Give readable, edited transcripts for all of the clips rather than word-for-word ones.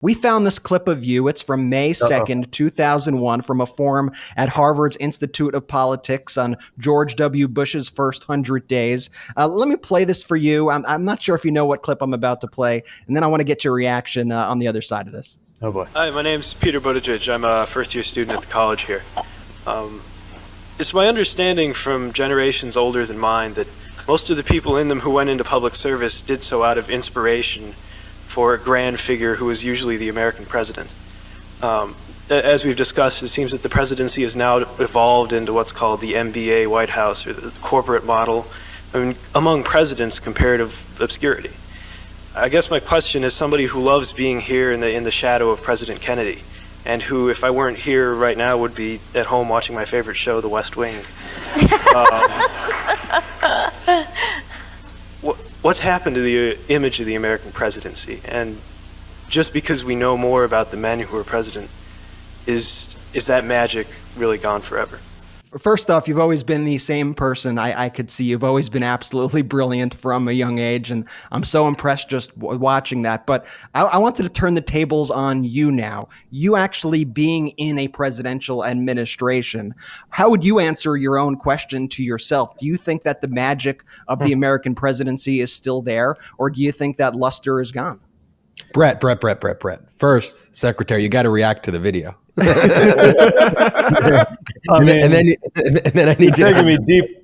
We found this clip of you. It's from May 2nd, 2001, from a forum at Harvard's Institute of Politics on George W. Bush's first 100 days. Let me play this for you. I'm not sure if you know what clip I'm about to play, and then I want to get your reaction on the other side of this. Oh, boy. Hi, my name's Peter Buttigieg. I'm a first-year student at the college here. It's my understanding from generations older than mine that most of the people in them who went into public service did so out of inspiration for a grand figure who was usually the American president. As we've discussed, it seems that the presidency has now evolved into what's called the MBA White House, or the corporate model. I mean, among presidents, comparative obscurity. I guess my question is somebody who loves being here in the shadow of President Kennedy, and who, if I weren't here right now, would be at home watching my favorite show, The West Wing. What's happened to the image of the American presidency? And just because we know more about the men who are president, is that magic really gone forever? First off, you've always been the same person. I could see you've always been absolutely brilliant from a young age, and I'm so impressed just watching that. But I wanted to turn the tables on you now. You actually being in a presidential administration, how would you answer your own question to yourself? Do you think that the magic of the American presidency is still there, or do you think that luster is gone? Brett. First, Secretary, you got to react to the video. and then I need you taking me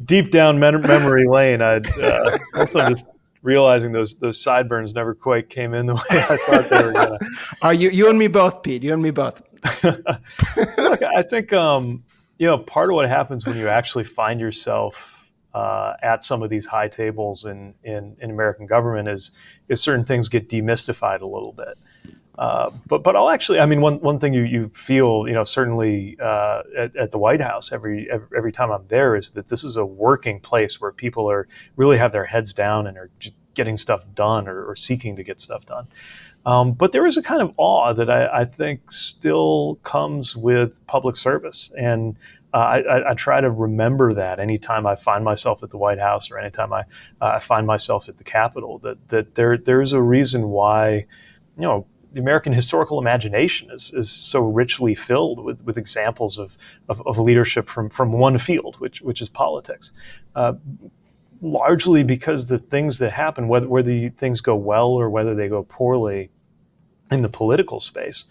deep down memory lane. Also just realizing those sideburns never quite came in the way I thought they were gonna. You and me both, Pete. You and me both. Look, I think part of what happens when you actually find yourself at some of these high tables in American government is certain things get demystified a little bit. But I'll actually, one thing you feel, certainly at the White House every time I'm there is that this is a working place where people really have their heads down and are just getting stuff done or seeking to get stuff done. But there is a kind of awe that I think still comes with public service. And I try to remember that anytime I find myself at the White House or anytime I find myself at the Capitol, that there's a reason why, the American historical imagination is so richly filled with examples of leadership from one field, which is politics. Largely because the things that happen, whether things go well or whether they go poorly in the political space,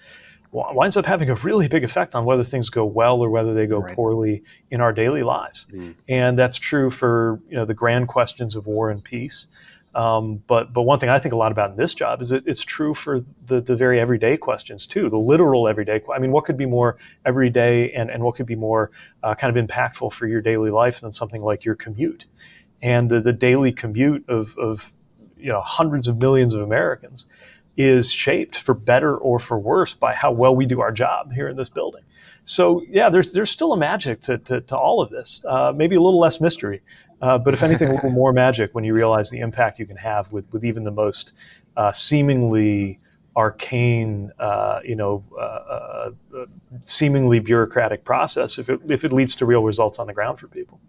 winds up having a really big effect on whether things go well or whether they go poorly in our daily lives. And that's true for the grand questions of war and peace. But one thing I think a lot about in this job is it's true for the very everyday questions too, the literal everyday. What could be more everyday and what could be more kind of impactful for your daily life than something like your commute? And the daily commute of hundreds of millions of Americans is shaped for better or for worse by how well we do our job here in this building. So yeah, there's still a magic to all of this. Maybe a little less mystery, but if anything, a little more magic when you realize the impact you can have with even the most seemingly arcane, seemingly bureaucratic process if it leads to real results on the ground for people.